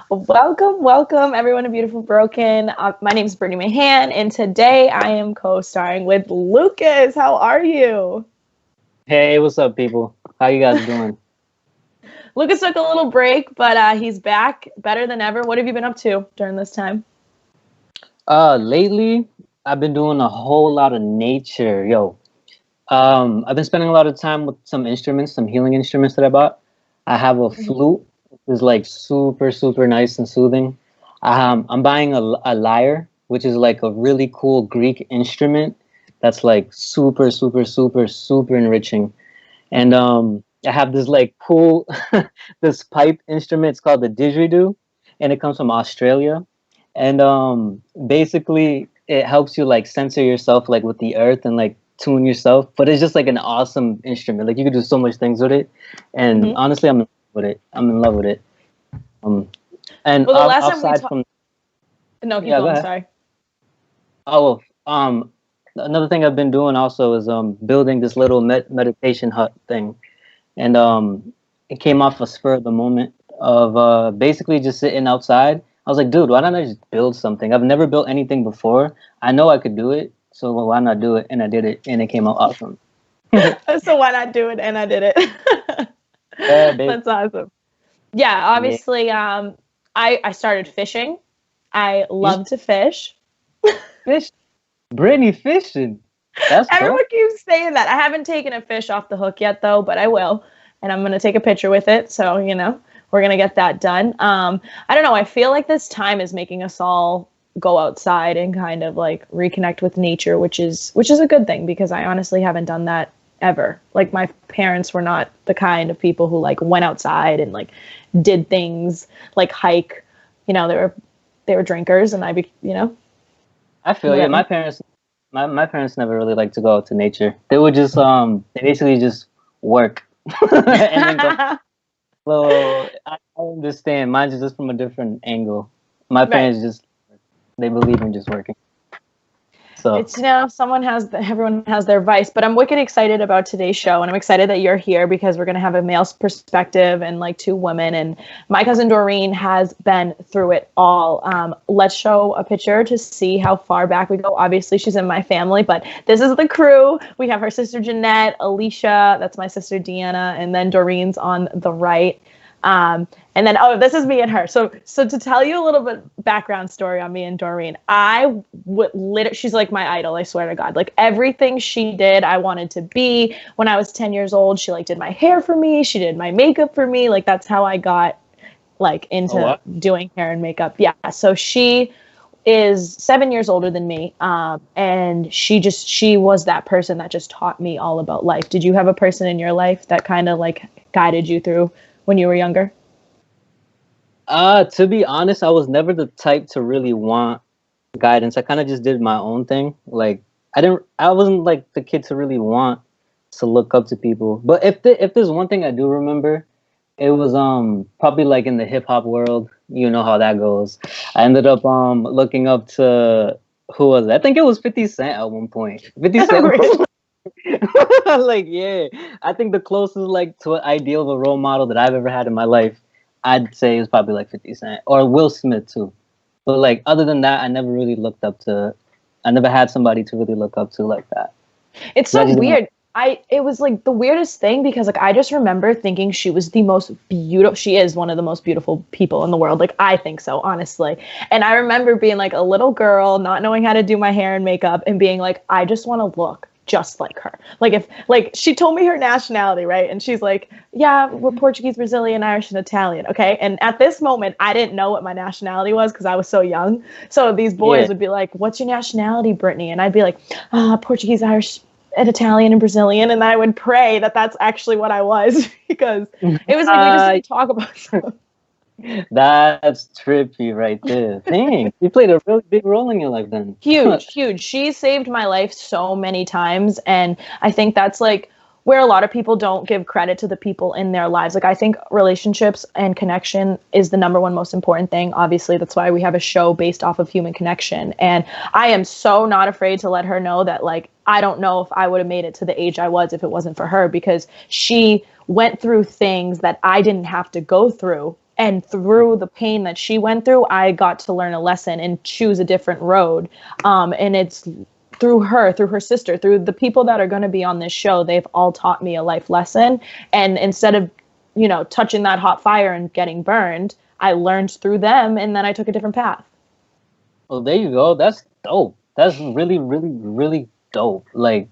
Welcome, welcome, everyone to Beautiful Broken. My name is Brittany Mahan, and today I am co-starring with Lucas. How are you? Hey, what's up, people? How you guys doing? Lucas took a little break, but he's back better than ever. What have you been up to during this time? Lately I've been doing a whole lot of nature, yo. I've been spending a lot of time with some instruments, some healing instruments that I bought. I have a flute, which is like super, super nice and soothing. I'm buying a lyre, which is like a really cool Greek instrument that's like super, super, super, super enriching. And I have this like cool this pipe instrument. It's called the didgeridoo, and it comes from Australia. And basically, it helps you like censor yourself like with the earth and like tune yourself. But it's just like an awesome instrument. Like you could do so much things with it. And Mm-hmm. honestly, I'm in love with it. I'm in love with it. Um, and Well, the last time we outside talked, from no, keep yeah, go going. ahead. Sorry. Oh, another thing I've been doing also is building this little meditation hut thing. And it came off a spur of the moment of basically just sitting outside. I was like, dude, why don't I just build something? I've never built anything before. I know I could do it, so why not do it? And I did it, and it came out awesome. So why not do it? And I did it. Yeah, baby. That's awesome. Yeah, Yeah. obviously, I started fishing. I You love to fish. fish, Brittany fishing. That's Everyone dope. keeps saying that. I haven't taken a fish off the hook yet, though, but I will. And I'm going to take a picture with it. So, we're going to get that done. I don't know. I feel like this time is making us all go outside and kind of like reconnect with nature, which is a good thing because I honestly haven't done that ever. Like my parents were not the kind of people who like went outside and like did things like hike. They were drinkers and I feel you. whatever. My parents never really liked to go out to nature. They would just they basically just work and then go. So I understand. Mine's is just from a different angle. My Right. parents just they believe in just working. So It's everyone has their vice, but I'm wicked excited about today's show, and I'm excited that you're here because we're gonna have a male's perspective and like two women. And my cousin Doreen has been through it all. Let's show a picture to see how far back we go. Obviously, she's in my family, but this is the crew. We have her sister Jeanette, Alicia, that's my sister Deanna, and then Doreen's on the right. And then, this is me and her. So to tell you a little bit background story on me and Doreen, I would literally, she's like my idol. I swear to God, like everything she did, I wanted to be. When I was 10 years old, she like did my hair for me. She did my makeup for me. Like that's how I got like oh into what? doing hair and makeup. Yeah. So she is 7 years older than me. And she was that person that just taught me all about life. Did you have a person in your life that kind of like guided you through when you were younger? To be honest, I was never the type to really want guidance. I kind of just did my own thing. Like I wasn't like the kid to really want to look up to people. But if there's one thing I do remember, it was probably like in the hip hop world. You know how that goes. I ended up looking up to who was it? I think it was 50 Cent at one point. 50 Cent. Really? Like yeah, I think the closest like to an ideal of a role model that I've ever had in my life, I'd say is probably like 50 Cent or Will Smith too. But like other than that, I never really looked up to. I never had somebody to really look up to like that. It's 'Cause I so just didn't. weird. It was like the weirdest thing because like I just remember thinking she was the most beautiful. She is one of the most beautiful people in the world. Like I think so, honestly. And I remember being like a little girl, not knowing how to do my hair and makeup, and being like, I just want to look just like her. Like if like she told me her nationality, right? And she's like, yeah, we're Portuguese, Brazilian, Irish, and Italian. Okay. And at this moment, I didn't know what my nationality was because I was so young. So these boys Yeah. would be like, what's your nationality, Brittany? And I'd be like, Portuguese, Irish, and Italian and Brazilian, and I would pray that that's actually what I was because it was like we just Uh, didn't talk about stuff. That's trippy right there. Dang, you played a really big role in your life then. Huge, huge. She saved my life so many times. And I think that's like where a lot of people don't give credit to the people in their lives. Like, I think relationships and connection is the number one most important thing. Obviously, that's why we have a show based off of human connection. And I am so not afraid to let her know that, like, I don't know if I would have made it to the age I was if it wasn't for her, because she went through things that I didn't have to go through. And through the pain that she went through, I got to learn a lesson and choose a different road. And it's through her sister, through the people that are going to be on this show. They've all taught me a life lesson. And instead of, touching that hot fire and getting burned, I learned through them, and then I took a different path. Well, there you go. That's dope. That's really, really, really dope. Like,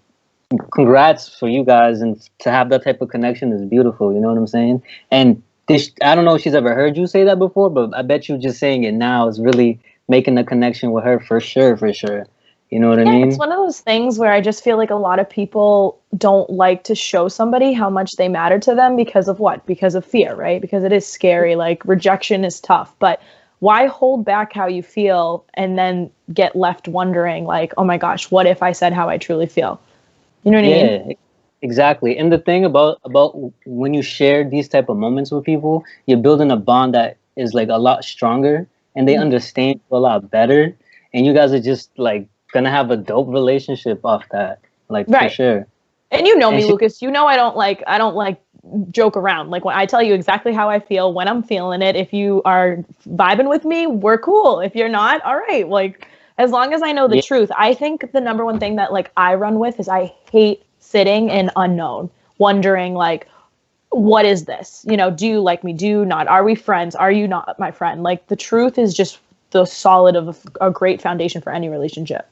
congrats for you guys, and to have that type of connection is beautiful. You know what I'm saying? And I don't know if she's ever heard you say that before, but I bet you just saying it now is really making the connection with her for sure, for sure. You know what I mean? It's one of those things where I just feel like a lot of people don't like to show somebody how much they matter to them because of what? Because of fear, right? Because it is scary. Like, rejection is tough, but why hold back how you feel and then get left wondering, like, oh my gosh, what if I said how I truly feel? You know what I mean? Yeah, exactly. And the thing about when you share these type of moments with people, you're building a bond that is like a lot stronger, and they understand you a lot better. And you guys are just like gonna have a dope relationship off that, like, for sure. And you know me, Lucas. You know I don't like joke around. Like, when I tell you exactly how I feel when I'm feeling it. If you are vibing with me, we're cool. If you're not, all right. Like, as long as I know the truth. I think the number one thing that, like, I run with is I hate sitting in unknown, wondering, like, what is this? Do you like me? Do you not? Are we friends? Are you not my friend? Like, the truth is just the solid of a great foundation for any relationship.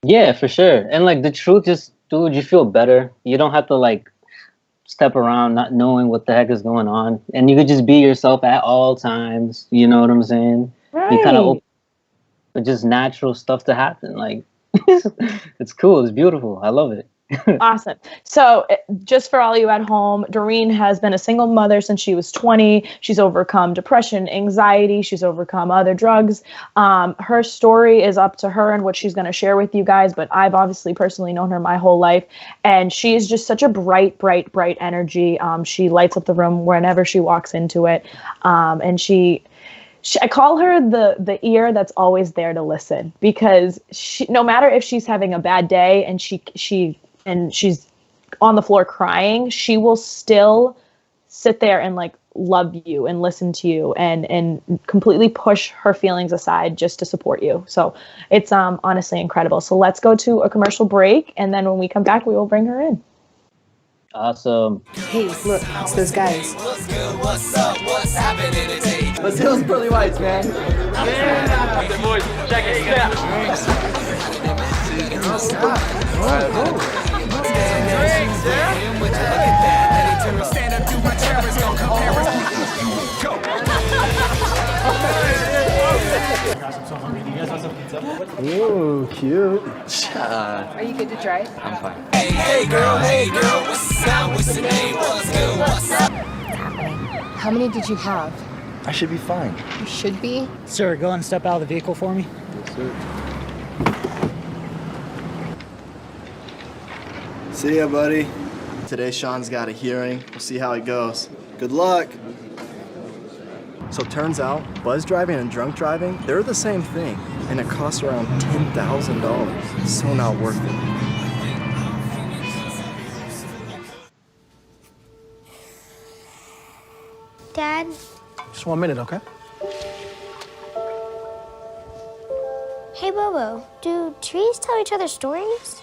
Yeah, for sure. And like, the truth is, dude, you feel better. You don't have to like step around not knowing what the heck is going on, and you could just be yourself at all times. You know what I'm saying? Right. You kind of open for just natural stuff to happen. Like, it's cool. It's beautiful. I love it. Awesome. So, just for all you at home, Doreen has been a single mother since she was 20. She's overcome depression, anxiety. She's overcome other drugs. Her story is up to her and what she's going to share with you guys. But I've obviously personally known her my whole life. And she is just such a bright, bright, bright energy. She lights up the room whenever she walks into it. And I call her the ear that's always there to listen, because no matter if she's having a bad day and she's on the floor crying, she will still sit there and like love you and listen to you and completely push her feelings aside just to support you. So it's honestly incredible. So let's go to a commercial break, and then when we come back, we will bring her in. Awesome. Hey, look, it's those guys. What's good? What's up? What's happening today? Let's hit those pearly whites, man. Yeah. The boys, check it out. Stand up, do my terrorists, go compare us. Go. Gosh, I'm so hungry. Do you guys want some pizza? Ooh, cute. Are you good to drive? I'm fine. Hey girl, what's up? What's the name? What's good? What's up? How many did you have? I should be fine. You should be. Sir, go and step out of the vehicle for me. Yes, sir. See ya, buddy. Today, Sean's got a hearing. We'll see how it goes. Good luck. So it turns out, buzz driving and drunk driving, they're the same thing. And it costs around $10,000. So not worth it. Dad? Just 1 minute, okay? Hey, Bobo, do trees tell each other stories?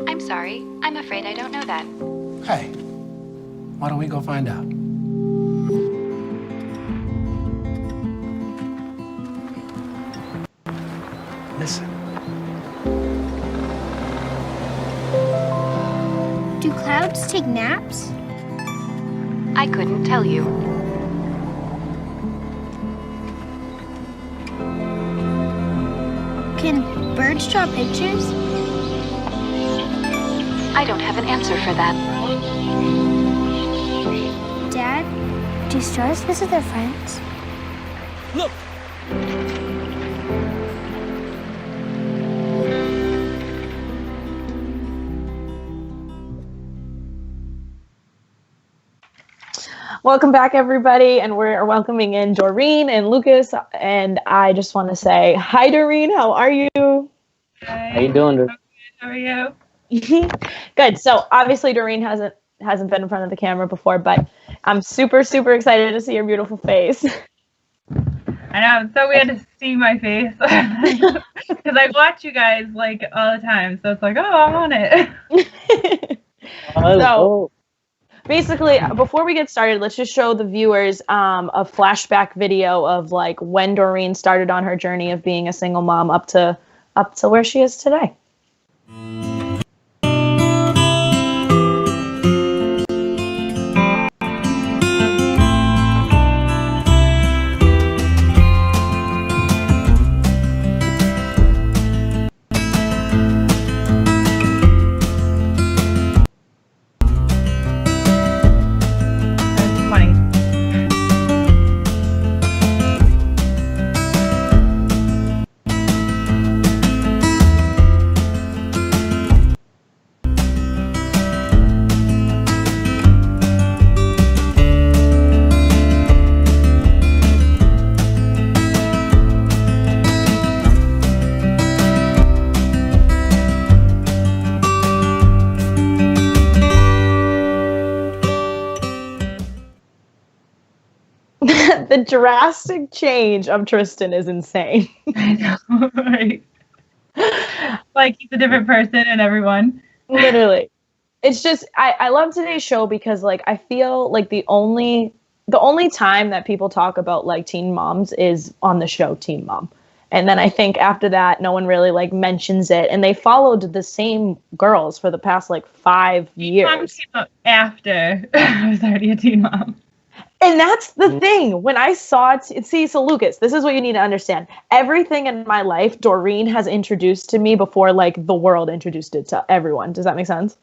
I'm sorry. I'm afraid I don't know that. Hey, why don't we go find out? Listen. Do clouds take naps? I couldn't tell you. Can birds draw pictures? I don't have an answer for that. Dad, do stars visit their friends? Look. Welcome back, everybody, and we're welcoming in Doreen and Lucas. And I just want to say hi, Doreen. How are you? How you doing? How are you? Good. So obviously, Doreen hasn't been in front of the camera before, but I'm super excited to see your beautiful face. I know, it's so weird to see my face because I watch you guys like all the time, so it's like, oh, I'm on it. So basically, before we get started, let's just show the viewers a flashback video of like when Doreen started on her journey of being a single mom up to where she is today. The drastic change of Tristan is insane. I know, right? Like he's a different person and everyone. Literally. It's just I love today's show because like I feel like the only time that people talk about like teen moms is on the show Teen Mom. And then I think after that no one really like mentions it, and they followed the same girls for the past like 5 years. Teen Mom came out after I was already a teen mom. And that's the thing. When I saw it, so Lucas, this is what you need to understand. Everything in my life, Doreen has introduced to me before, like, the world introduced it to everyone. Does that make sense?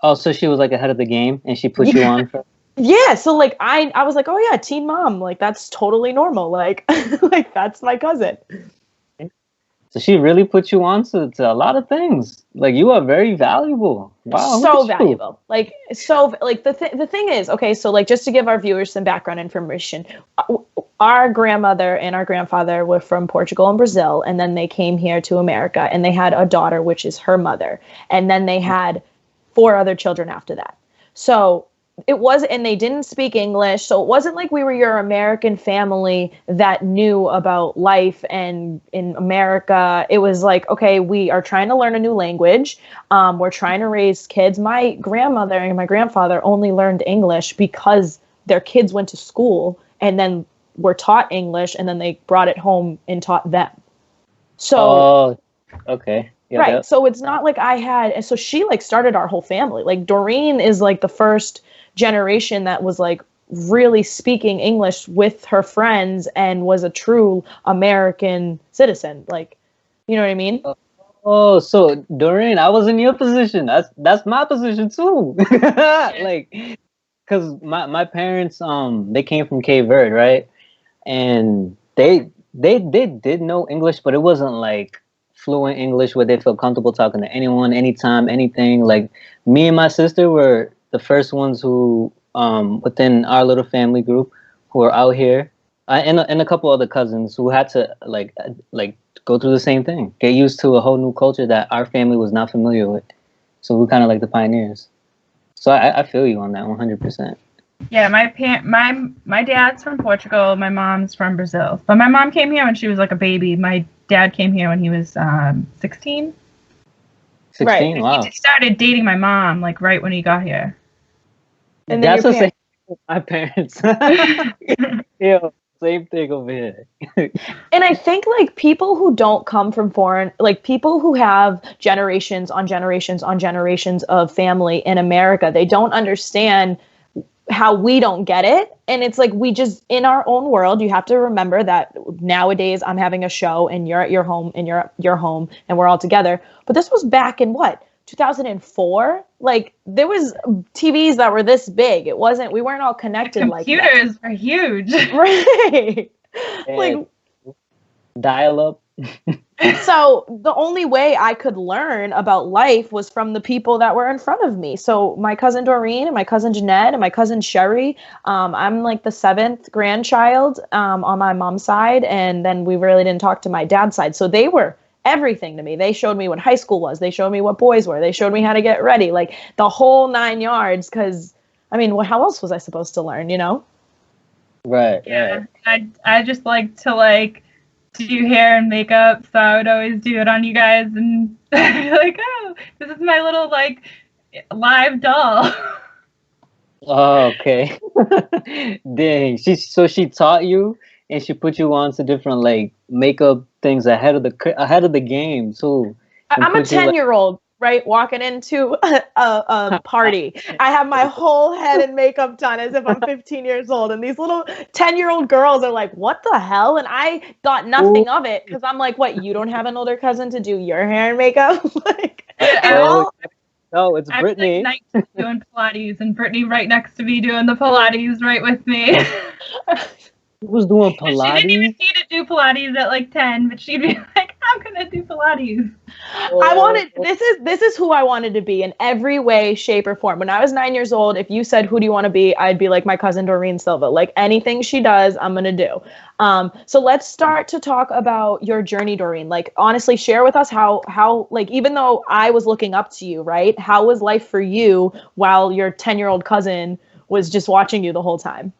Oh, so she was, like, ahead of the game, and she put you on for... Yeah, so, like, I was like, oh, yeah, teen mom. Like, that's totally normal. Like, like that's my cousin. So she really put you on to a lot of things. Like, you are very valuable. Wow. So valuable. Like, so, like, the thing is, okay, so, like, just to give our viewers some background information, our grandmother and our grandfather were from Portugal and Brazil, and then they came here to America, and they had a daughter, which is her mother. And then they had 4 other children after that. So it was, and they didn't speak English. So it wasn't like we were your American family that knew about life and in America. It was like, okay, we are trying to learn a new language. We're trying to raise kids. My grandmother and my grandfather only learned English because their kids went to school and then were taught English, and then they brought it home and taught them. So, okay. Yeah, right. So it's not like I had, and so she like started our whole family. Like Doreen is like the first generation that was like really speaking English with her friends and was a true American citizen. Like, you know what I mean? Oh, so Doreen, I was in your position. That's my position too. Like, cause my parents they came from Cape Verde, right? And they did know English, but it wasn't like fluent English where they felt comfortable talking to anyone, anytime, anything. Like me and my sister were the first ones who, within our little family group, who are out here, and a couple other cousins who had to like go through the same thing, get used to a whole new culture that our family was not familiar with. So we're kind of like the pioneers. So I feel you on that 100%. Yeah, my dad's from Portugal, my mom's from Brazil. But my mom came here when she was like a baby. My dad came here when he was 16. 16, right. Wow. He started dating my mom like right when he got here. And that's the same with my parents. Yeah, same thing over here. And I think like people who don't come from foreign, like people who have generations on generations on generations of family in America, they don't understand how we don't get it. And it's like, we just, in our own world, you have to remember that nowadays I'm having a show and you're at your home and you're at your home and we're all together. But this was back in what, 2004? Like there was TVs that were this big. It wasn't, we weren't all connected like that. Computers are huge. Right. Like, dial up. so the only way I could learn about life was from the people that were in front of me. So my cousin Doreen and my cousin Jeanette and my cousin Sherry. I'm like the 7th grandchild on my mom's side, and then we really didn't talk to my dad's side. So they were everything to me. They showed me what high school was. They showed me what boys were. They showed me how to get ready, like the whole 9 yards. Because I mean, how else was I supposed to learn? You know? Right. Yeah. I just like to like do hair and makeup, so I would always do it on you guys, and I'd be like, oh, this is my little like live doll. Oh, okay. Dang. She taught you, and she put you on to different like makeup things ahead of the game too. I'm a 10-year-old, right, walking into a party. I have my whole head in makeup done as if I'm 15 years old. And these little 10-year-old girls are like, what the hell? And I thought nothing of it because I'm like, what, you don't have an older cousin to do your hair and makeup? Like, no, it's I Brittany. was like doing Pilates, and Brittany right next to me doing the Pilates right with me. Who was doing Pilates? She didn't even need to do Pilates at like 10, but she'd be like, I'm gonna do Pilates. I wanted this is who I wanted to be in every way, shape, or form. When I was 9 years old, if you said who do you want to be, I'd be like my cousin Doreen Silva. Like anything she does, I'm gonna do. So let's start to talk about your journey, Doreen. Like honestly, share with us how like even though I was looking up to you, right? How was life for you while your 10-year-old cousin was just watching you the whole time?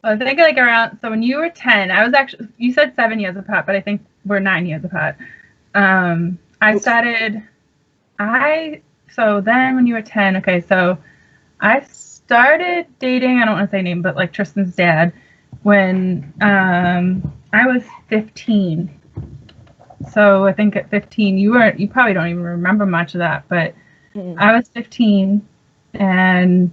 I think like around, so when you were 10, I was actually, you said 7 years apart, but I think we're 9 years apart. So then when you were 10, okay, so I started dating, I don't want to say name, but like Tristan's dad, when I was 15. So I think at 15, you probably don't even remember much of that, but I was 15, and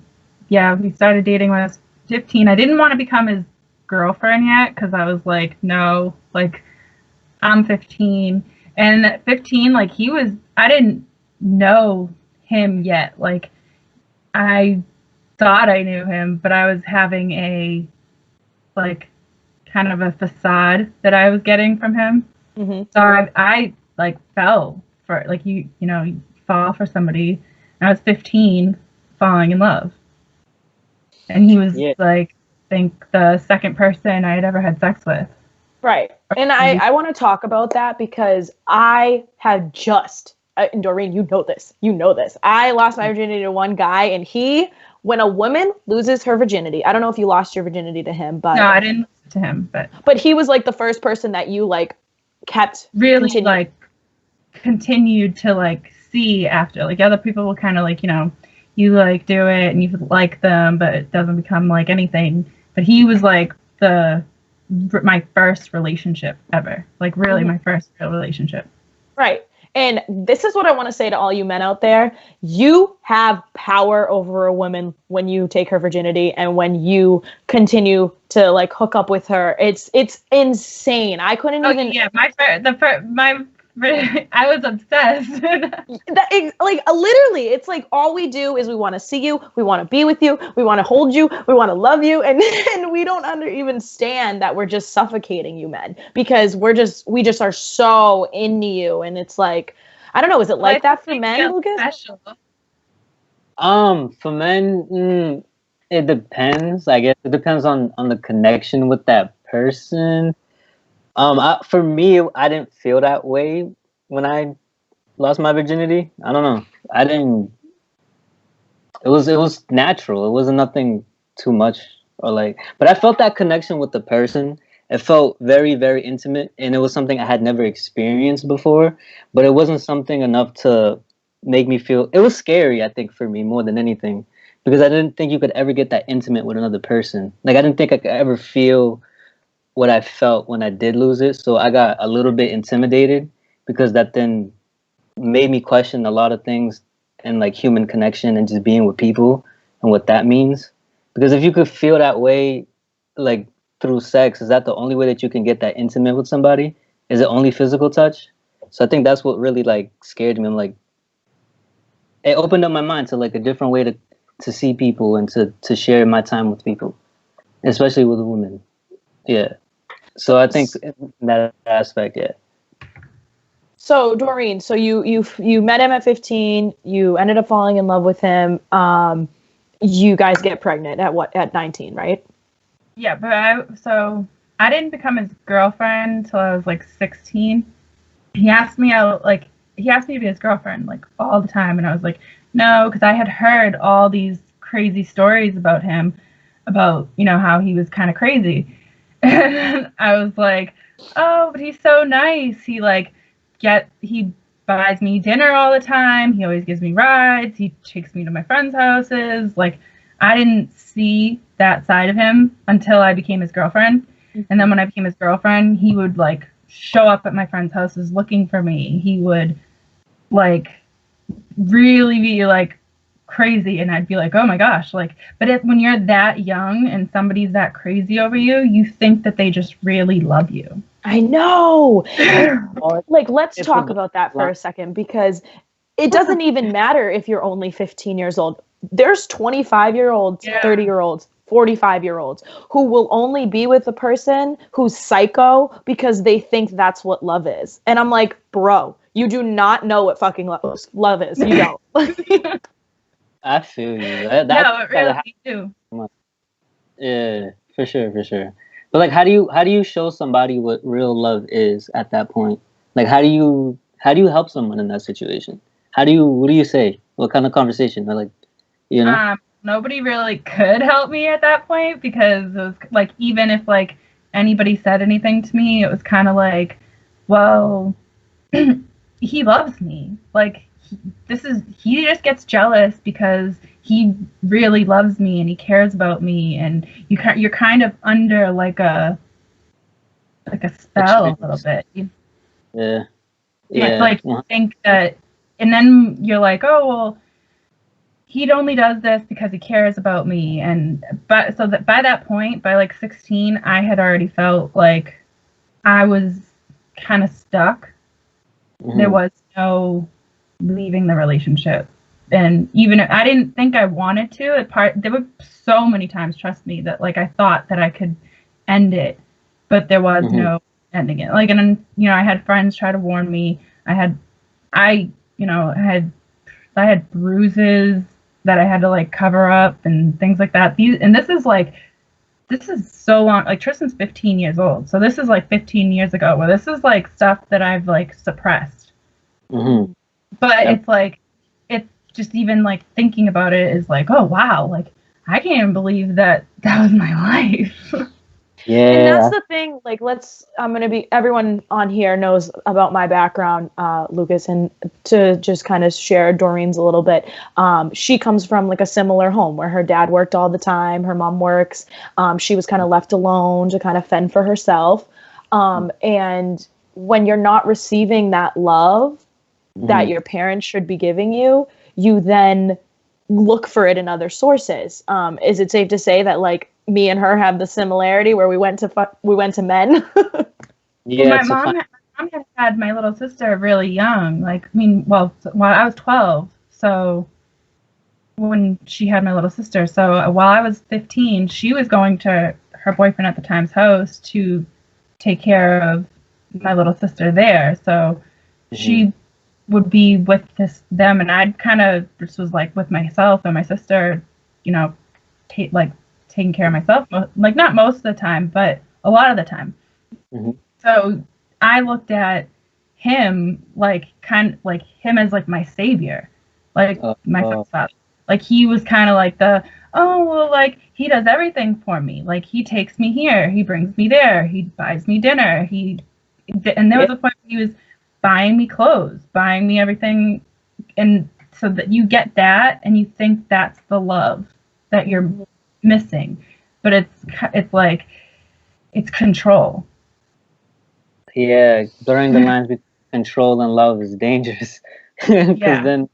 yeah, we started dating when I was 15. I didn't want to become his girlfriend yet because I was like, no, like I'm 15. And at 15, like I didn't know him yet. Like I thought I knew him, but I was having a like kind of a facade that I was getting from him. Mm-hmm. So I like fell for like you fall for somebody. And I was 15 falling in love. And he was like, I think the second person I had ever had sex with. Right. And I want to talk about that because I had just, Doreen, you know this. I lost my virginity to one guy, and when a woman loses her virginity, I don't know if you lost your virginity to him, but. No, I didn't lose to him, but. But he was like the first person that you like kept. Really like continued to like see after. Like other people will kind of like, you like do it and you like them, but it doesn't become like anything. But he was like my first relationship ever, like really my first real relationship. Right. And this is what I want to say to all you men out there. You have power over a woman when you take her virginity and when you continue to like hook up with her. It's insane. I couldn't even. Yeah, I was obsessed. Literally, it's like all we do is we want to see you, we want to be with you, we want to hold you, we want to love you, and we don't even stand that we're just suffocating you men because we just are so into you, and it's like I don't know, is it like that for men, Lucas? Special. For men, it depends. I guess it depends on the connection with that person. For me, I didn't feel that way when I lost my virginity. I don't know. I didn't. It was natural. It wasn't nothing too much but I felt that connection with the person. It felt very, very intimate, and it was something I had never experienced before. But it wasn't something enough to make me feel. It was scary, I think, for me more than anything, because I didn't think you could ever get that intimate with another person. Like I didn't think I could ever feel what I felt when I did lose it. So I got a little bit intimidated because that then made me question a lot of things and like human connection and just being with people and what that means. Because if you could feel that way, like through sex, is that the only way that you can get that intimate with somebody? Is it only physical touch? So I think that's what really like scared me. I'm like, it opened up my mind to like a different way to see people and to share my time with people, especially with women. Yeah. So I think in that aspect, yeah. So Doreen, so you met him at 15. You ended up falling in love with him. You guys get pregnant at 19, right? Yeah, but I didn't become his girlfriend until I was like 16. He asked me out, like, he asked me to be his girlfriend, like, all the time, and I was like, no, because I had heard all these crazy stories about him, about, you know, how he was kind of crazy. And I was like, oh, but he's so nice. He buys me dinner all the time. He always gives me rides. He takes me to my friends' houses. Like, I didn't see that side of him until I became his girlfriend. And then when I became his girlfriend, he would like show up at my friends' houses looking for me. He would like really be like crazy, and I'd be like, oh my gosh, like, but when you're that young and somebody's that crazy over you, you think that they just really love you. I know. Like, let's talk about that for a second, because it doesn't even matter if you're only 15 years old. There's 25-year-olds, 30-year-olds, 45-year-olds who will only be with a person who's psycho because they think that's what love is. And I'm like, bro, you do not know what fucking love is. You don't. I feel you. No, it really do. Yeah, for sure. But like, how do you show somebody what real love is at that point? Like, how do you help someone in that situation? What do you say? What kind of conversation? Or like, you know? Nobody really could help me at that point, because it was like, even if like anybody said anything to me, it was kind of like, well, he loves me. Like, he just gets jealous because he really loves me and he cares about me, and you're kind of under like a spell a little bit. Yeah. It's like you think that, and then you're like, oh well, he only does this because he cares about me. But by that point, by like 16, I had already felt like I was kind of stuck. Mm-hmm. There was no leaving the relationship, and even if I didn't think I wanted to, there were so many times, trust me, that like I thought that I could end it, but there was no ending it. Like, and then, you know, I had friends try to warn me. I had bruises that I had to like cover up and things like that. This is so long. Like, Tristan's 15 years old, so this is like 15 years ago. Well, this is like stuff that I've like suppressed. Mm-hmm. But it's like, it's just even like thinking about it is like, oh wow, like I can't even believe that was my life. Yeah. And that's the thing, like, everyone on here knows about my background, Lucas, and to just kind of share Doreen's a little bit. She comes from like a similar home where her dad worked all the time. Her mom works. She was kind of left alone to kind of fend for herself. And when you're not receiving that love that your parents should be giving you, you then look for it in other sources. Is it safe to say that like me and her have the similarity where we went to men? Yeah, my mom had my little sister really young. Like, I mean, well, I was 12, so when she had my little sister, so while I was 15, she was going to her boyfriend at the time's house to take care of my little sister there. So she would be with them, and I'd kind of just was like with myself and my sister, you know, taking care of myself, like not most of the time, but a lot of the time. So I looked at him like him as like my savior, like my stepfather. Like, he was kind of like like he does everything for me. Like, he takes me here, he brings me there, he buys me dinner, and there was a point where he was buying me clothes, buying me everything, and so that you get that and you think that's the love that you're missing, but it's like it's control. Yeah, blurring the lines between control and love is dangerous, because then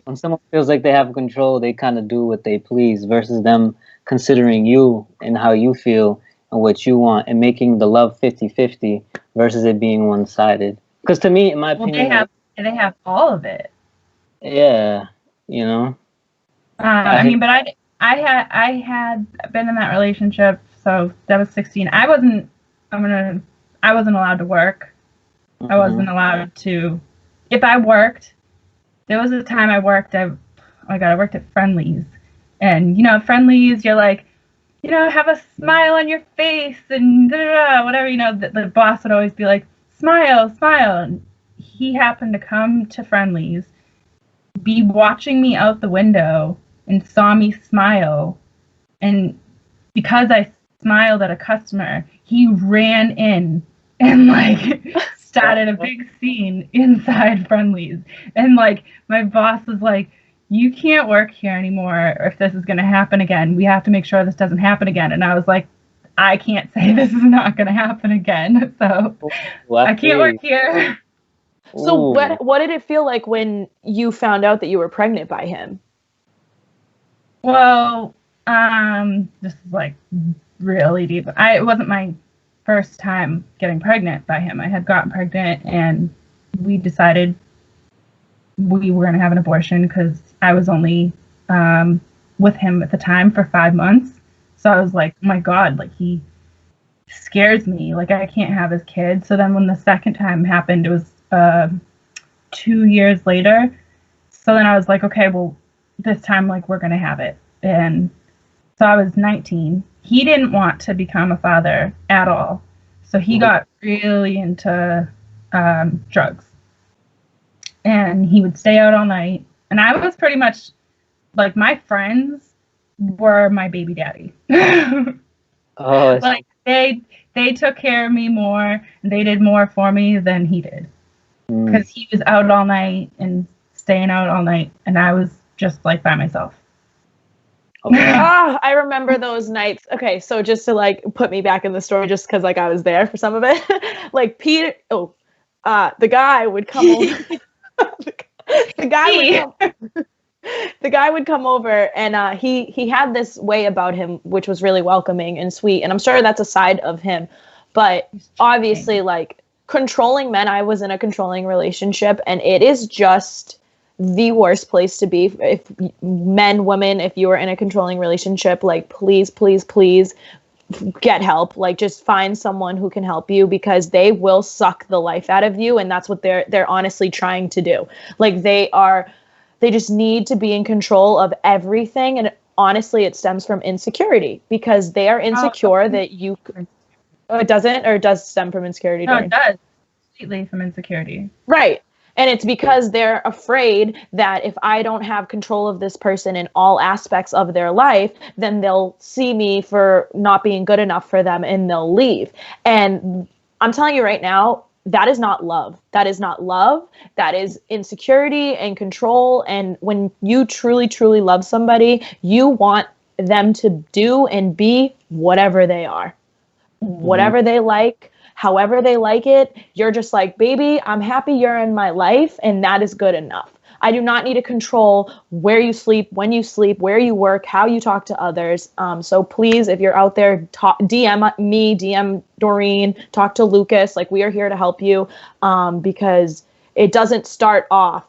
when someone feels like they have control, they kind of do what they please, versus them considering you and how you feel and what you want, and making the love 50-50 versus it being one-sided. Because to me, in my opinion, they have all of it. Yeah, you know. I mean, but I had been in that relationship, so that was 16. I I wasn't allowed to work. I wasn't allowed to, if I worked, there was a time I worked, I worked at Friendly's. And, you know, at Friendly's, you're like, you know, have a smile on your face and whatever, you know, the boss would always be like, smile, smile. And he happened to come to Friendly's, be watching me out the window and saw me smile. And because I smiled at a customer, he ran in and like started a big scene inside Friendly's. And like my boss was like, you can't work here anymore if this is going to happen again. We have to make sure this doesn't happen again. And I was like, I can't say this is not going to happen again. So I can't work here. So what did it feel like when you found out that you were pregnant by him? Well, this is like really deep. It wasn't my first time getting pregnant by him. I had gotten pregnant and we decided we were going to have an abortion because I was only with him at the time for 5 months. So I was like, oh my God, like he scares me. Like I can't have his kid. So then when the second time happened, it was 2 years later. So then I was like, okay, well, this time, like, we're going to have it. And so I was 19. He didn't want to become a father at all. So he got really into drugs. And he would stay out all night. And I was pretty much, like, my friends were my baby daddy. Like, they took care of me more, and they did more for me than he did. Because he was out all night and staying out all night, and I was just, like, by myself. I remember those nights. Okay, so just to like put me back in the story, just because like I was there for some of it. Like Peter, the guy would come over. the guy would come over, and he had this way about him which was really welcoming and sweet. And I'm sure that's a side of him, but obviously, like controlling men. I was in a controlling relationship, and it is just the worst place to be. If men, women, if you are in a controlling relationship, like please get help. Like just find someone who can help you, because they will suck the life out of you, and that's what they're honestly trying to do. Like they just need to be in control of everything, and honestly it stems from insecurity, because they are insecure that you it doesn't, or it does stem from insecurity? No, it does. Completely from insecurity. Right. And it's because they're afraid that if I don't have control of this person in all aspects of their life, then they'll see me for not being good enough for them and they'll leave. And I'm telling you right now, that is not love. That is not love. That is insecurity and control. And when you truly, truly love somebody, you want them to do and be whatever they are, whatever they like. However they like it, you're just like, baby, I'm happy you're in my life, and that is good enough. I do not need to control where you sleep, when you sleep, where you work, how you talk to others. So please, if you're out there, DM me, DM Doreen, talk to Lucas. Like, we are here to help you, because it doesn't start off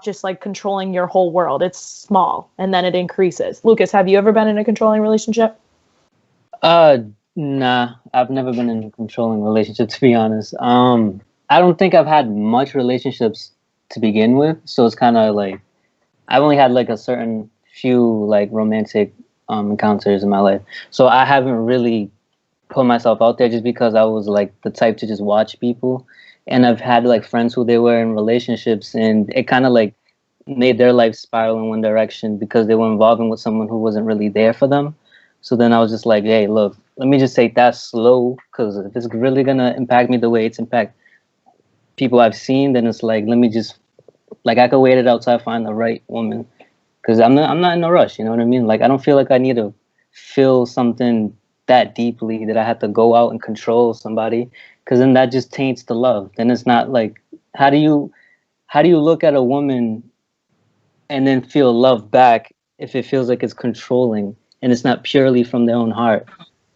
just like controlling your whole world. It's small, and then it increases. Lucas, have you ever been in a controlling relationship? Nah, I've never been in a controlling relationship, to be honest. I don't think I've had much relationships to begin with, so it's kind of like I've only had like a certain few like romantic encounters in my life. So I haven't really put myself out there, just because I was like the type to just watch people. And I've had like friends who they were in relationships, and it kind of like made their life spiral in one direction because they were involving with someone who wasn't really there for them. So then I was just like, hey, look, let me just take that slow, because if it's really going to impact me the way it's impact people I've seen, then it's like, let me just, like, I could wait it out till I find the right woman, because I'm not in a rush, you know what I mean? Like, I don't feel like I need to feel something that deeply that I have to go out and control somebody, because then that just taints the love. Then it's not like, how do you look at a woman and then feel love back if it feels like it's controlling and it's not purely from their own heart?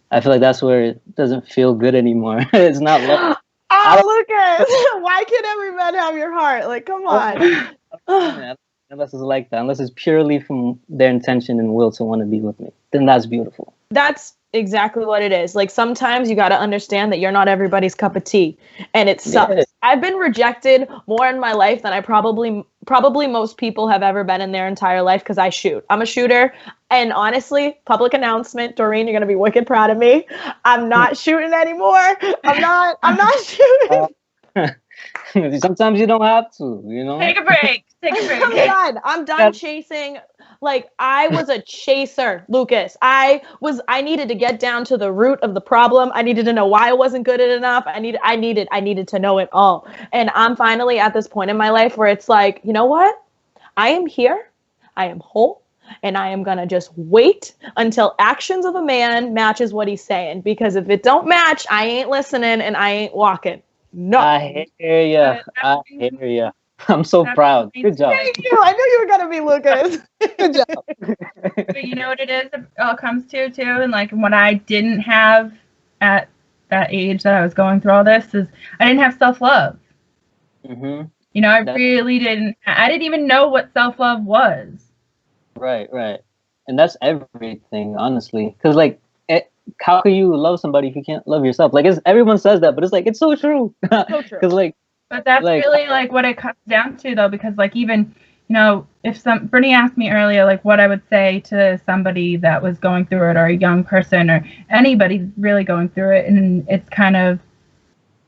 I feel like that's where it doesn't feel good anymore. It's not love. Lucas, why can't every man have your heart? Like, come on. Unless it's like that, unless it's purely from their intention and will to want to be with me, then that's beautiful. That's exactly what it is. Like sometimes you got to understand that you're not everybody's cup of tea, and it sucks. Yeah. I've been rejected more in my life than I probably most people have ever been in their entire life because I shoot. I'm a shooter, and honestly, public announcement, Doreen, you're gonna be wicked proud of me. I'm not shooting anymore. I'm not shooting. Sometimes you don't have to, you know. Take a break. Take a break. I'm done chasing. Like I was a chaser, Lucas. I needed to get down to the root of the problem. I needed to know why I wasn't good enough. I needed to know it all. And I'm finally at this point in my life where it's like, you know what? I am here. I am whole. And I am going to just wait until actions of a man matches what he's saying. Because if it don't match, I ain't listening and I ain't walking. No. I hear ya. I hear ya. I'm so proud. Good job. Thank you. I knew you were gonna be Lucas. Good job. But you know what it is? It all comes to too, and like what I didn't have at that age that I was going through all this is I didn't have self-love. Mm-hmm. You know, I really didn't. I didn't even know what self-love was. Right. And that's everything, honestly. Because like, how can you love somebody if you can't love yourself? Like, everyone says that, but it's like it's so true. So true. Because like. But that's really like what it comes down to, though, because like even, you know, if Brittany asked me earlier, like what I would say to somebody that was going through it, or a young person, or anybody really going through it, and it's kind of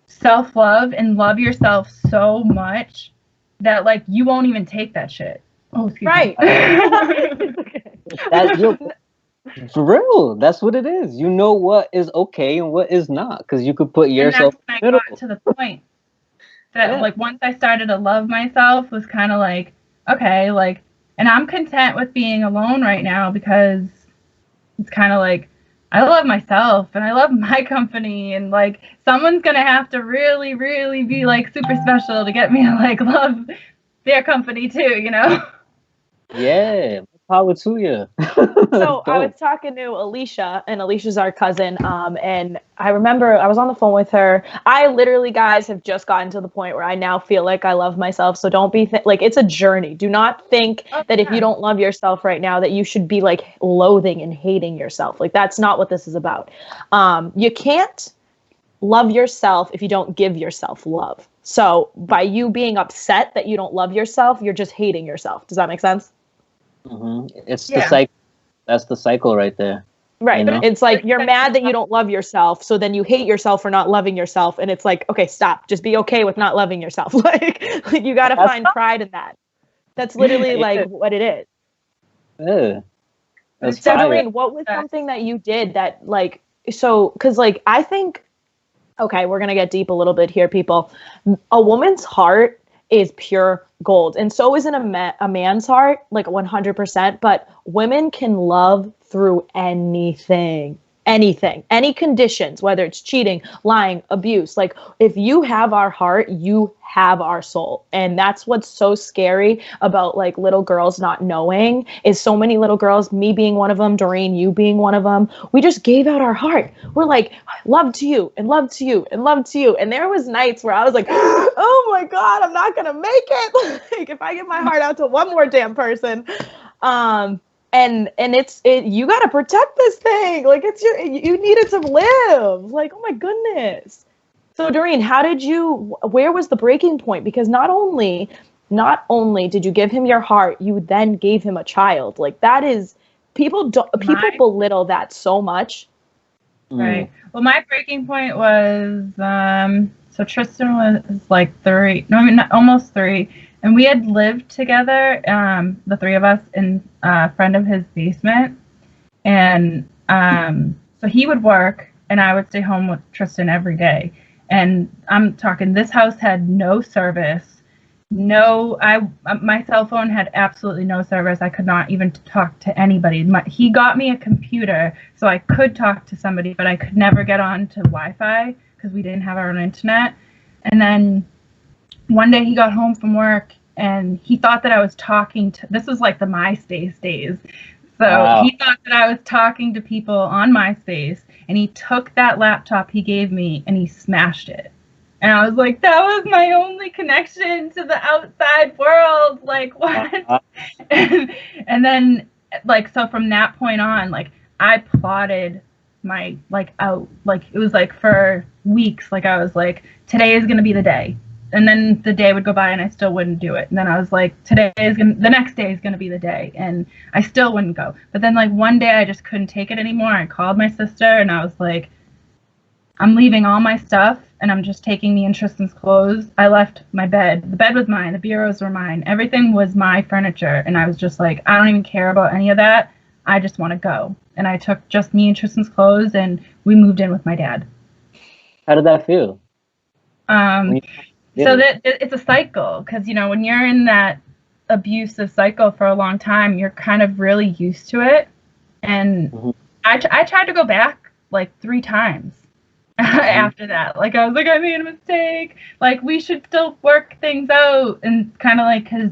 self-love and love yourself so much that like you won't even take that shit. Oh, excuse me. That's for real. That's what it is. You know what is okay and what is not, because you could put yourself. And that's when I got to the point. That like once I started to love myself was kind of like, okay, like, and I'm content with being alone right now because it's kind of like I love myself and I love my company, and like someone's gonna have to really, really be like super special to get me to like love their company too, you know? Yeah, power to you. So I was talking to Alicia, and Alicia's our cousin, and I remember I was on the phone with her. I literally, guys, have just gotten to the point where I now feel like I love myself. So don't be like, it's a journey. Do not think that if you don't love yourself right now that you should be like loathing and hating yourself. Like that's not what this is about. You can't love yourself if you don't give yourself love. So by you being upset that you don't love yourself, you're just hating yourself. Does that make sense? Mm-hmm. It's the cycle. That's the cycle right there. Right. You know? It's like you're mad that you don't love yourself, so then you hate yourself for not loving yourself, and it's like, okay, stop. Just be okay with not loving yourself. like you got to find pride in that. That's literally like what it is. Yeah. That's so, Doreen, what was something that you did that like, so, because like I think, okay, we're gonna get deep a little bit here, people. A woman's heart is pure gold, and so isn't a man's heart, like 100%. But women can love through anything, any conditions, whether it's cheating, lying, abuse. Like if you have our heart, you have our soul. And that's what's so scary about like little girls not knowing, is so many little girls, me being one of them, Doreen, you being one of them, we just gave out our heart. We're like, love to you and love to you and love to you. And there was nights where I was like, oh my God, I'm not gonna make it. Like if I give my heart out to one more damn person, and it's you got to protect this thing. Like you need it to live. Like, oh my goodness. So Doreen, where was the breaking point? Because not only did you give him your heart, you then gave him a child. Like that is, people belittle that so much. Right. Well, my breaking point was, so Tristan was like almost 3. And we had lived together, the 3 of us, in a friend of his basement. And so he would work, and I would stay home with Tristan every day. And I'm talking, this house had no service. My cell phone had absolutely no service. I could not even talk to anybody. He got me a computer so I could talk to somebody, but I could never get on to Wi-Fi because we didn't have our own internet. And then one day he got home from work and he thought that I was talking to, this was like the MySpace days. So he thought that I was talking to people on MySpace, and he took that laptop he gave me and he smashed it. And I was like, that was my only connection to the outside world. Like, what? And then, like, so from that point on, like, I plotted my like out. Like it was like for weeks, like I was like, today is gonna be the day. And then the day would go by and I still wouldn't do it. And then I was like, the next day is gonna be the day, and I still wouldn't go. But then like one day I just couldn't take it anymore. I called my sister and I was like, I'm leaving all my stuff and I'm just taking me and Tristan's clothes. I left my bed. The bed was mine. The bureaus were mine. Everything was my furniture. And I was just like, I don't even care about any of that. I just want to go. And I took just me and Tristan's clothes and we moved in with my dad. How did that feel? So that it's a cycle, because, you know, when you're in that abusive cycle for a long time, you're kind of really used to it. And I tried to go back like 3 times after that. Like, I was like, I made a mistake. Like, we should still work things out. And kind of like, because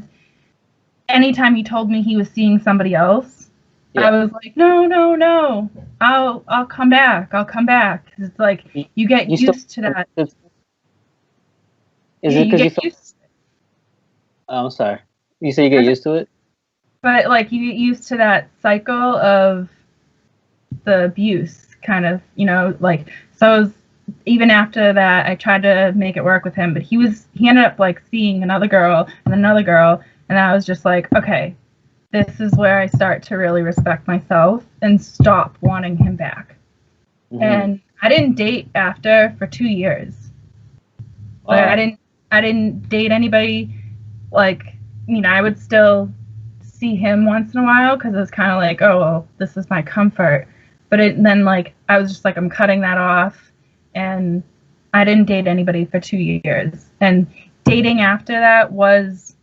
anytime he told me he was seeing somebody else, I was like, no, I'll come back. I'll come back. 'Cause it's like, you get used to that. Is it because you I'm sorry. You say you get used to it? But like you get used to that cycle of the abuse, kind of, you know, like, so even after that, I tried to make it work with him, but he ended up like seeing another girl, and I was just like, okay, this is where I start to really respect myself and stop wanting him back. And I didn't date after for 2 years. Wow. Like, I didn't date anybody. Like, you know, I would still see him once in a while because it was kind of like, oh, well, this is my comfort. But then, like, I was just like, I'm cutting that off. And I didn't date anybody for 2 years. And dating after that was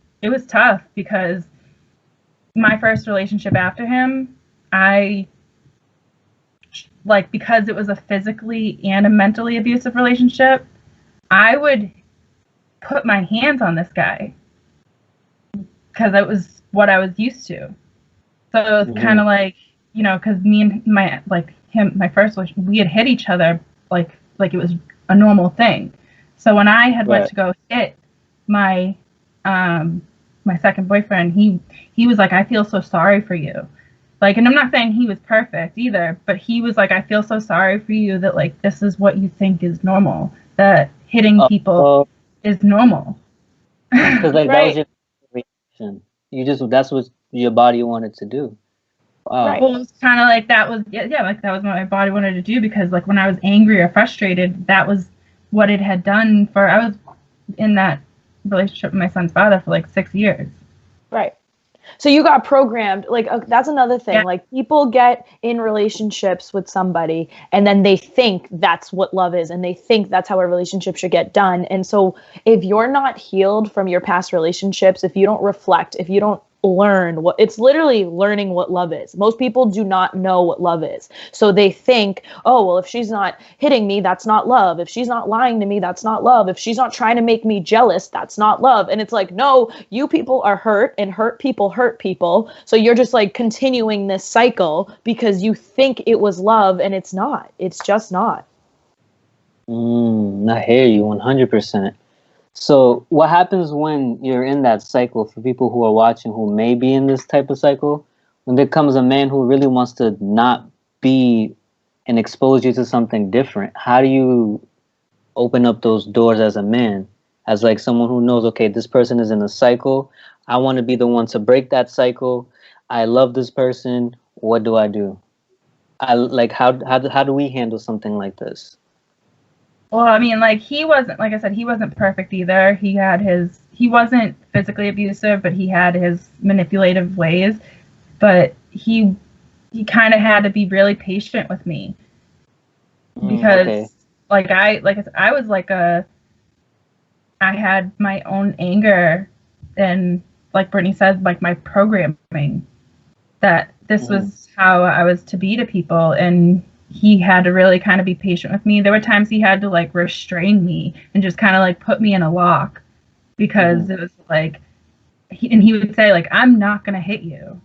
tough, because my first relationship after him, because it was a physically and a mentally abusive relationship, I would put my hands on this guy because that was what I was used to. So it was kind of like, you know, because me and my first, we had hit each other like it was a normal thing. So when I had went to go hit my my second boyfriend, he was like, I feel so sorry for you. Like, and I'm not saying he was perfect either, but he was like, I feel so sorry for you that, like, this is what you think is normal, that hitting people is normal. Because like that was your reaction. That's what your body wanted to do. Wow. Right. Well, it's kind of like that was like that was what my body wanted to do, because like when I was angry or frustrated, that was what it had done I was in that relationship with my son's father for like 6 years. Right. So you got programmed, like, that's another thing. Yeah. Like, people get in relationships with somebody and then they think that's what love is, and they think that's how a relationship should get done. And so if you're not healed from your past relationships, if you don't reflect, if you don't learn it's literally learning what love is. Most people do not know what love is. So they think, oh, well, if she's not hitting me, that's not love. If she's not lying to me, that's not love. If she's not trying to make me jealous, that's not love. And it's like, no, you people are hurt, and hurt people. So you're just like continuing this cycle because you think it was love, and it's not. It's just not. I hear you 100%. So what happens when you're in that cycle, for people who are watching who may be in this type of cycle, when there comes a man who really wants to not be and expose you to something different? How do you open up those doors as a man, as like someone who knows, okay, this person is in a cycle. I want to be the one to break that cycle. I love this person. What do I do? How do we handle something like this? Well, I mean, like, he wasn't, like I said, he wasn't perfect either. He wasn't physically abusive, but he had his manipulative ways. But he kind of had to be really patient with me, because I was like I had my own anger, and like Brittany said, like my programming, that this was how I was to be to people. And he had to really kind of be patient with me. There were times he had to like restrain me and just kind of like put me in a lock, because it was like, he would say like, I'm not going to hit you.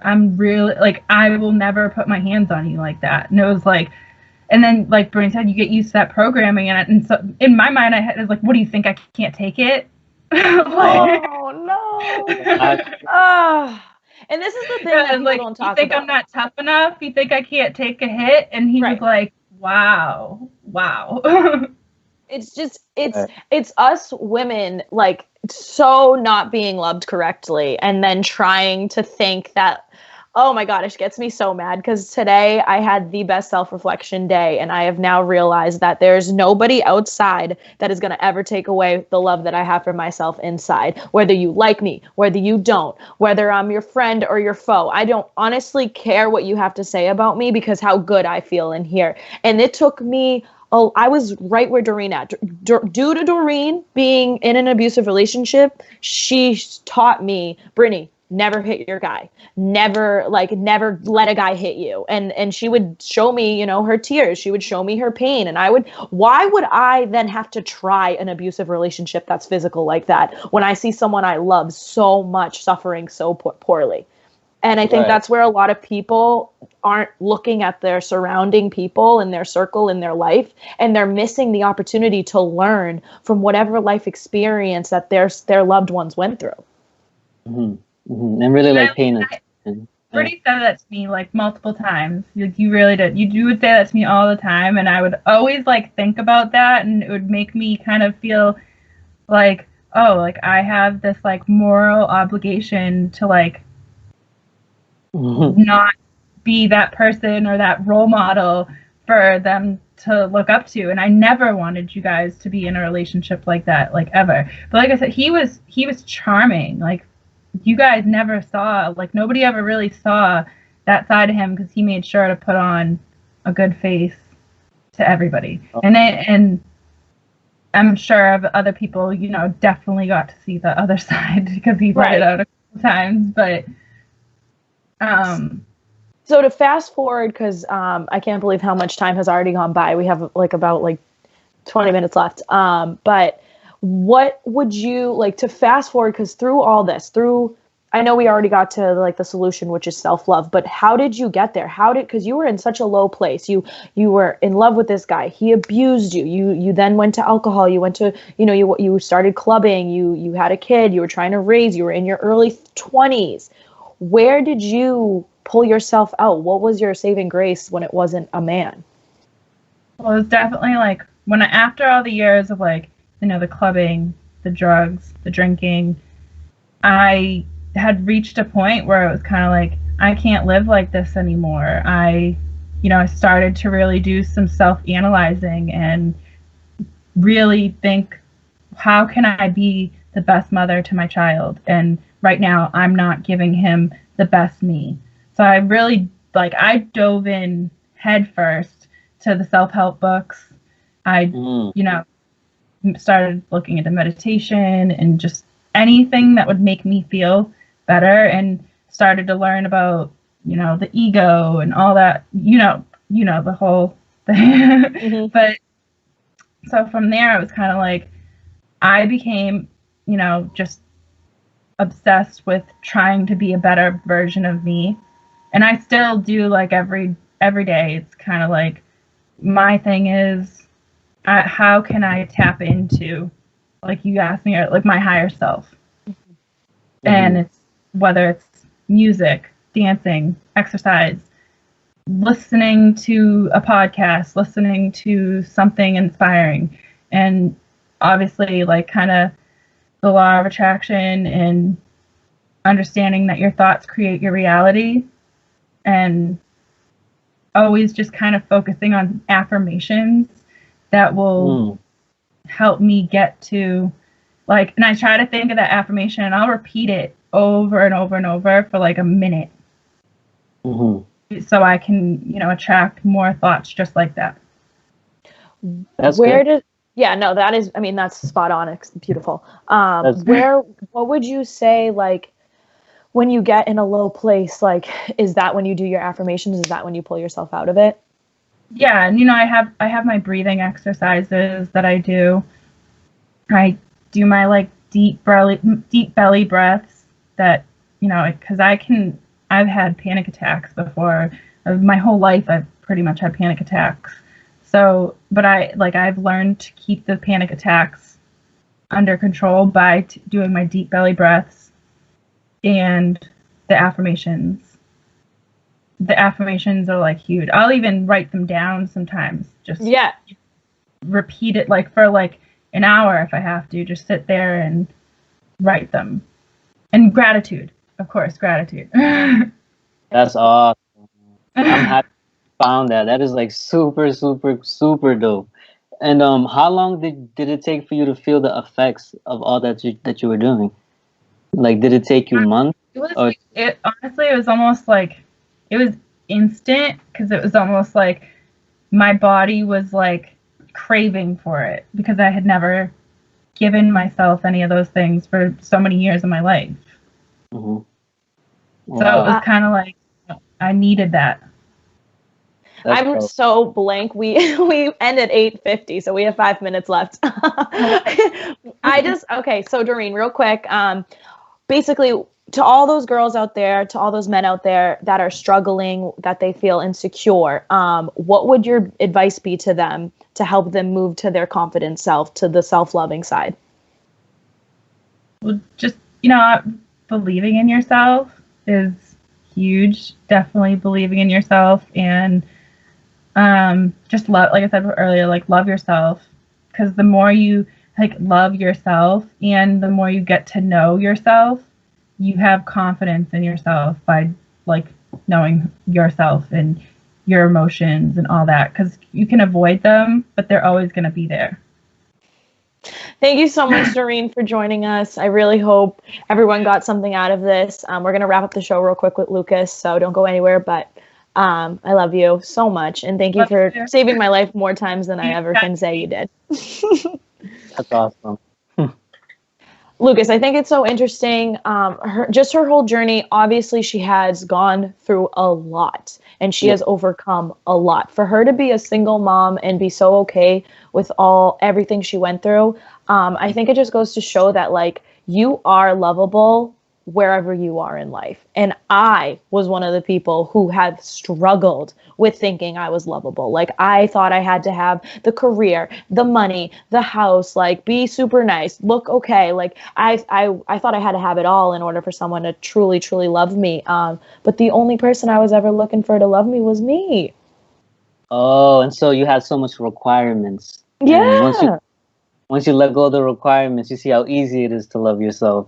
I'm really like, I will never put my hands on you like that. And it was like, and then like Brittany said, you get used to that programming. And so in my mind, I was like, what do you think? I can't take it? Oh no. And this is the thing that people don't talk about. You think I'm not tough enough? You think I can't take a hit? And he was like, wow. It's just it's us women like so not being loved correctly, and then trying to think that, oh my god, it gets me so mad because today I had the best self-reflection day, and I have now realized that there's nobody outside that is going to ever take away the love that I have for myself inside, whether you like me, whether you don't, whether I'm your friend or your foe. I don't honestly care what you have to say about me because how good I feel in here. And it took me I was right where Doreen at. Due to Doreen being in an abusive relationship, she taught me, Brittany, never hit your guy. Never let a guy hit you. And she would show me, her tears. She would show me her pain. And why would I then have to try an abusive relationship that's physical like that when I see someone I love so much suffering so poorly? And I think that's where a lot of people aren't looking at their surrounding people in their circle in their life, and they're missing the opportunity to learn from whatever life experience that their loved ones went through. Mm-hmm. Mm-hmm. And really paying attention. Brittany said that to me like multiple times. You really did. You would say that to me all the time, and I would always think about that, and it would make me kind of feel like, oh, I have this moral obligation to not be that person or that role model for them to look up to. And I never wanted you guys to be in a relationship like that, ever. But like I said, he was charming. You guys never saw, nobody ever really saw that side of him because he made sure to put on a good face to everybody. Oh. And I'm sure of other people, definitely got to see the other side because he brought it out a couple times. But so to fast forward, because I can't believe how much time has already gone by. We have about 20 minutes left. But what would you to fast forward? Because through all this, I know we already got to the solution, which is self-love, but how did you get there? Because you were in such a low place. You were in love with this guy. He abused you. You then went to alcohol. You went to, you started clubbing. You had a kid. You were trying to raise. You were in your early 20s. Where did you pull yourself out? What was your saving grace when it wasn't a man? Well, it was definitely after all the years of the clubbing, the drugs, the drinking, I had reached a point where it was kind of I can't live like this anymore. I started to really do some self-analyzing and really think, how can I be the best mother to my child? And right now I'm not giving him the best me. So I really I dove in head first to the self-help books. I started looking into meditation and just anything that would make me feel better, and started to learn about the ego and all that, the whole thing. Mm-hmm. But so from there it was kind of I became just obsessed with trying to be a better version of me, and I still do every day. It's kind of my thing is, how can I tap into, you asked me, my higher self? Mm-hmm. And it's whether it's music, dancing, exercise, listening to a podcast, listening to something inspiring, and obviously kind of the law of attraction and understanding that your thoughts create your reality, and always just kind of focusing on affirmations that will help me get to and I try to think of that affirmation and I'll repeat it over and over and over for a minute. Mm-hmm. So I can, attract more thoughts just like that. That's good. That's spot on. It's beautiful. What would you say, when you get in a low place, is that when you do your affirmations? Is that when you pull yourself out of it? Yeah. And, I have my breathing exercises that I do. I do my deep belly breaths that, because I've had panic attacks before. My whole life, I've pretty much had panic attacks. So, but I've learned to keep the panic attacks under control by doing my deep belly breaths and the affirmations. the affirmations are like huge. I'll even write them down sometimes. Just repeat it like for like an hour if I have to. Just sit there and write them. And gratitude, of course, gratitude. That's awesome. I'm happy you found that. That is like super, super, super dope. And how long did it take for you to feel the effects of all that you were doing? Like, did it take you months? Honestly, it was almost like it was instant because it was almost like my body was like craving for it because I had never given myself any of those things for so many years of my life. Mm-hmm. Wow. So it was kind of like I needed that. I'm so blank. We end at 8:50, so we have 5 minutes left. Okay, so Doreen, real quick, basically to all those girls out there, to all those men out there that are struggling, that they feel insecure, what would your advice be to them to help them move to their confident self, to the self-loving side? Well, just, believing in yourself is huge. Definitely believing in yourself and just love, like I said earlier, like love yourself, because the more you like love yourself and the more you get to know yourself, you have confidence in yourself by like knowing yourself and your emotions and all that, because you can avoid them, but they're always going to be there. Thank you so much, Doreen, for joining us. I really hope everyone got something out of this. We're going to wrap up the show real quick with Lucas, so don't go anywhere, but I love you so much, and thank you for saving my life more times than I ever can say you did. That's awesome. Lucas, I think it's so interesting. Her whole journey, obviously she has gone through a lot and she has overcome a lot. For her to be a single mom and be so okay with everything she went through, I think it just goes to show that like you are lovable wherever you are in life. And I was one of the people who had struggled with thinking I was lovable. Like I thought I had to have the career, the money, the house, like be super nice, look okay. Like I thought I had to have it all in order for someone to truly, truly love me. But the only person I was ever looking for to love me was me. Oh, and so you had so much requirements. Yeah. Once you let go of the requirements, you see how easy it is to love yourself.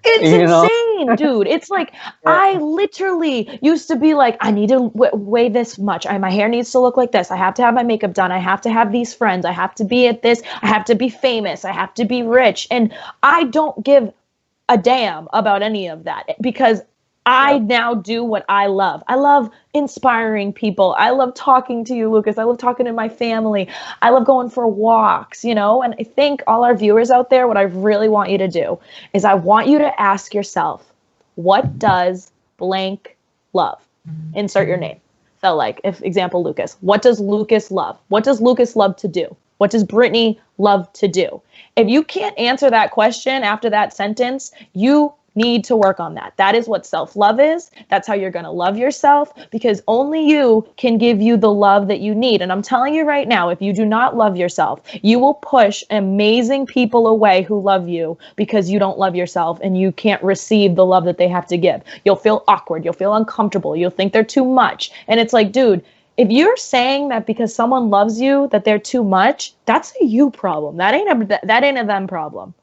It's insane, dude. It's like, I literally used to be like, I need to weigh this much. My hair needs to look like this. I have to have my makeup done. I have to have these friends. I have to be at this. I have to be famous. I have to be rich. And I don't give a damn about any of that because I now do what I love. I love inspiring people. I love talking to you, Lucas. I love talking to my family. I love going for walks, And I think all our viewers out there, what I really want you to do is I want you to ask yourself, what does blank love? Insert your name. So like, if example, Lucas, what does Lucas love? What does Lucas love to do? What does Brittany love to do? If you can't answer that question after that sentence, you need to work on that. That is what self-love is. That's how you're going to love yourself, because only you can give you the love that you need. And I'm telling you right now, if you do not love yourself, you will push amazing people away who love you because you don't love yourself and you can't receive the love that they have to give. You'll feel awkward. You'll feel uncomfortable. You'll think they're too much. And it's like, dude, if you're saying that because someone loves you that they're too much, that's a you problem. That ain't a them problem.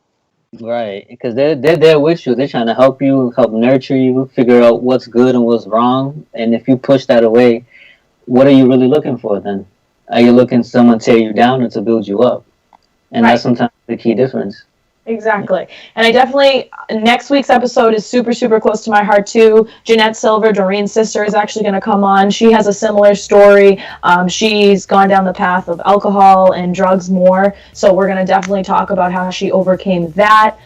Right, because they're there with you. They're trying to help you, help nurture you, figure out what's good and what's wrong. And if you push that away, what are you really looking for then? Are you looking for someone to tear you down or to build you up? And that's sometimes the key difference. Exactly. And I definitely, next week's episode is super, super close to my heart too. Jeanette Silver, Doreen's sister, is actually going to come on. She has a similar story. She's gone down the path of alcohol and drugs more. So we're going to definitely talk about how she overcame that.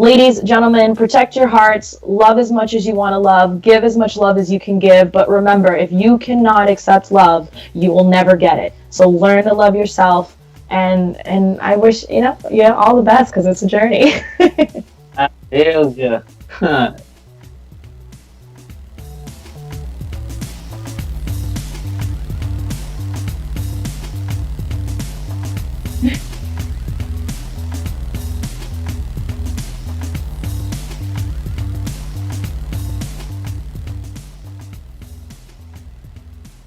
Ladies, gentlemen, protect your hearts. Love as much as you want to love. Give as much love as you can give. But remember, if you cannot accept love, you will never get it. So learn to love yourself. And I wish, all the best, because it's a journey. Hell yeah.